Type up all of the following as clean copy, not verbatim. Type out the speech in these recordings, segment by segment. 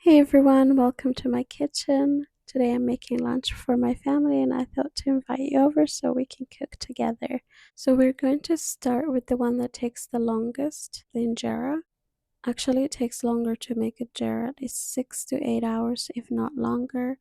Hey everyone, welcome to my kitchen. Today I'm making lunch for my family and I thought to invite you over so we can cook together. So we're going to start with the one that takes the longest, the injera. Actually, it takes longer to make injera. It's 6 to 8 hours, if not longer.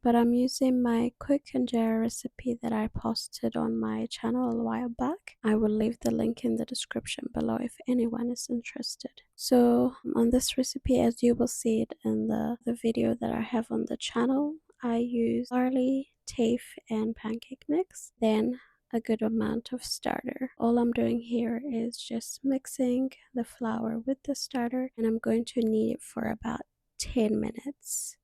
But I'm using my quick injera recipe that I posted on my channel a while back. I will leave the link in the description below if anyone is interested. So on this recipe, as you will see it in the video that I have on the channel, I use barley, teff, and pancake mix. Then a good amount of starter. All I'm doing here is just mixing the flour with the starter, and I'm going to knead it for about 10 minutes.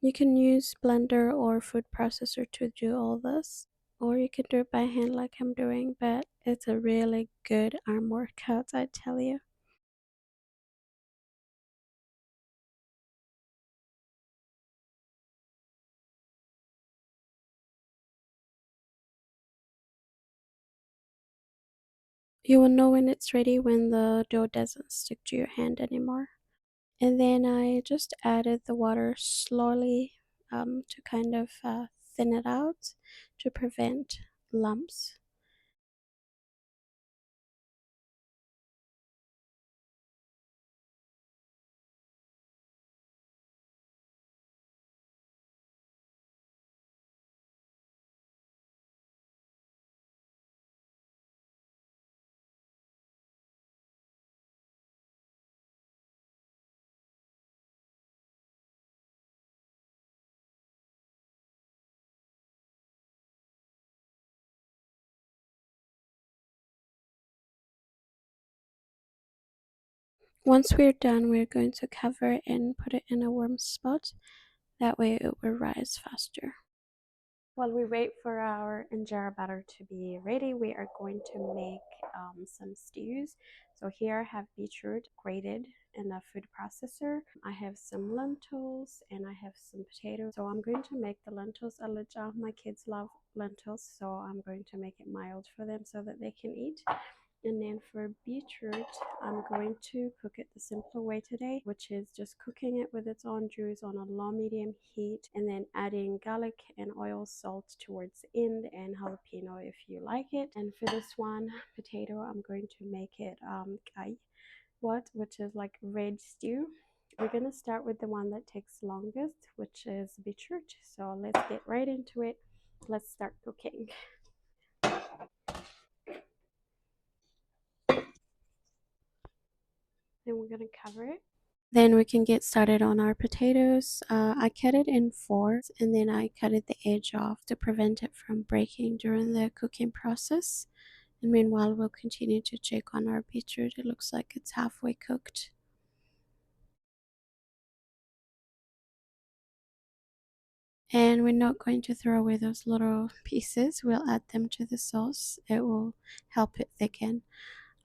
You can use blender or food processor to do all this, or you can do it by hand like I'm doing, but it's a really good arm workout, I tell you. You will know when it's ready when the dough doesn't stick to your hand anymore. And then I just added the water slowly to kind of thin it out to prevent lumps. Once we're done, we're going to cover it and put it in a warm spot. That way it will rise faster. While we wait for our injera batter to be ready, we are going to make some stews. So here I have beetroot grated in a food processor. I have some lentils and I have some potatoes. So I'm going to make the lentils a little. My kids love lentils, so I'm going to make it mild for them so that they can eat. And then for beetroot, I'm going to cook it the simpler way today, which is just cooking it with its own juice on a low medium heat, and then adding garlic and oil, salt towards the end, and jalapeno if you like it. And for this one, potato, I'm going to make it which is like red stew. We're gonna start with the one that takes longest, which is beetroot. So let's get right into it. Let's start cooking. Then we're gonna cover it. Then we can get started on our potatoes. I cut it in fours and then I cut it the edge off to prevent it from breaking during the cooking process. And meanwhile, we'll continue to check on our beetroot. It looks like it's halfway cooked. And we're not going to throw away those little pieces. We'll add them to the sauce. It will help it thicken.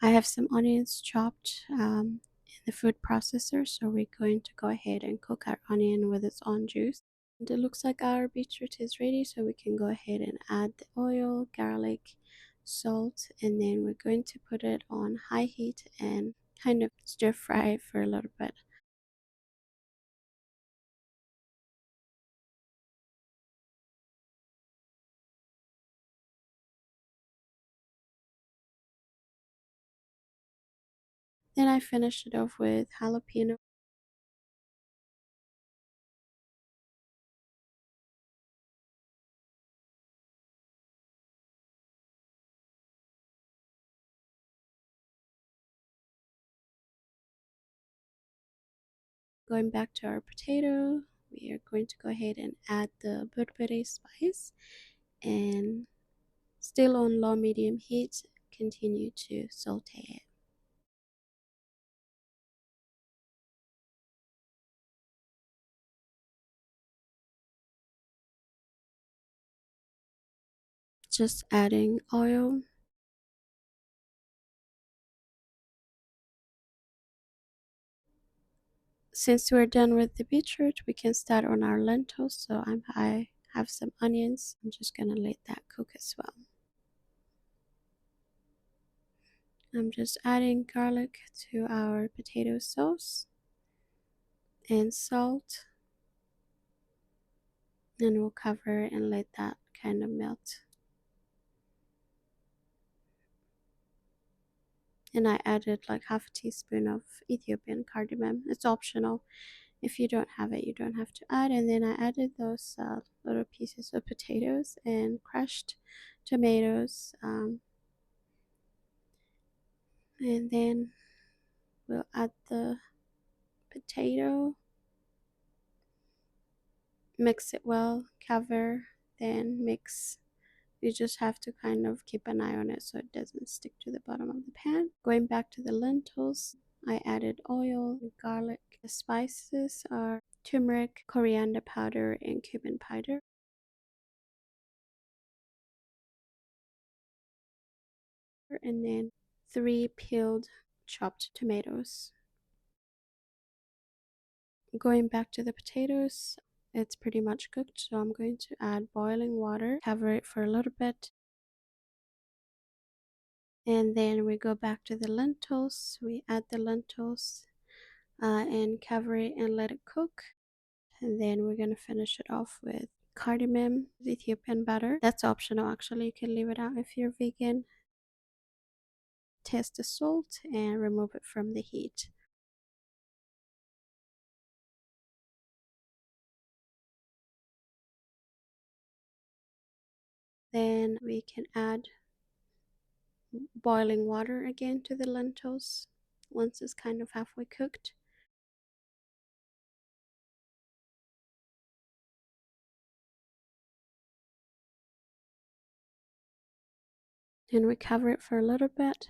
I have some onions chopped in the food processor, so we're going to go ahead and cook our onion with its own juice. And it looks like our beetroot is ready, so we can go ahead and add the oil, garlic, salt, and then we're going to put it on high heat and kind of stir fry for a little bit. Then I finished it off with jalapeno. Going back to our potato, we are going to go ahead and add the berbere spice and still on low medium heat, continue to saute it. Just adding oil. Since we're done with the beetroot, we can start on our lentils. So I have some onions. I'm just gonna let that cook as well. I'm just adding garlic to our potato sauce and salt, and we'll cover and let that kind of melt. And I added like half a teaspoon of Ethiopian cardamom. It's optional. If you don't have it, you don't have to add. And then I added those little pieces of potatoes and crushed tomatoes. And then we'll add the potato, mix it well, cover, then mix. You just have to kind of keep an eye on it so it doesn't stick to the bottom of the pan. Going back to the lentils, I added oil, garlic. The spices are turmeric, coriander powder, and cumin powder. And then 3 peeled chopped tomatoes. Going back to the potatoes, it's pretty much cooked, so I'm going to add boiling water, cover it for a little bit. And then we go back to the lentils. We add the lentils and cover it and let it cook. And then we're going to finish it off with cardamom, Ethiopian butter. That's optional actually, you can leave it out if you're vegan. Taste the salt and remove it from the heat. Then we can add boiling water again to the lentils once it's kind of halfway cooked. And we cover it for a little bit.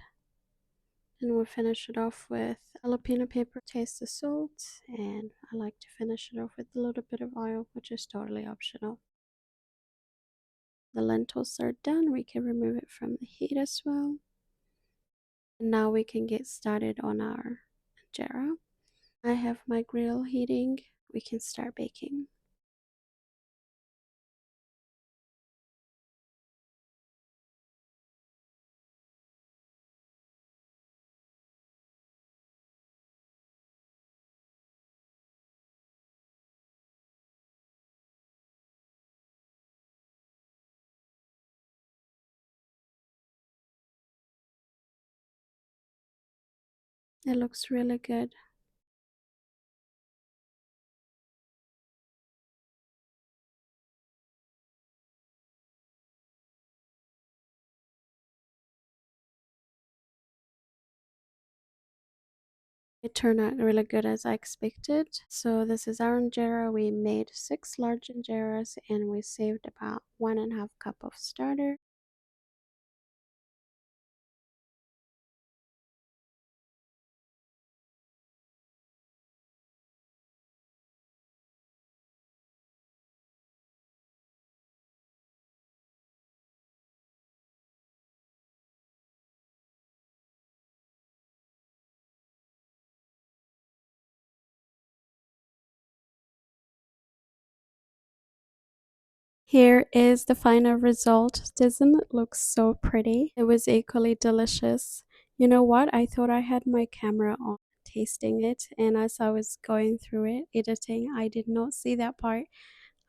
And we'll finish it off with jalapeno pepper, taste the salt, and I like to finish it off with a little bit of oil, which is totally optional. The lentils are done. We can remove it from the heat as well. And now we can get started on our injera. I have my grill heating. We can start baking. It looks really good. It turned out really good as I expected. So this is our injera. We made 6 large injeras and we saved about 1.5 cup of starter. Here is the final result. Doesn't it look so pretty? It was equally delicious. You know what? I thought I had my camera on tasting it, and as I was going through it, editing, I did not see that part.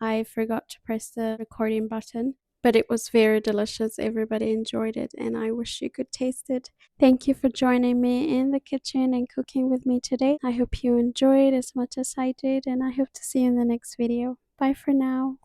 I forgot to press the recording button, but it was very delicious. Everybody enjoyed it, and I wish you could taste it. Thank you for joining me in the kitchen and cooking with me today. I hope you enjoyed as much as I did, and I hope to see you in the next video. Bye for now.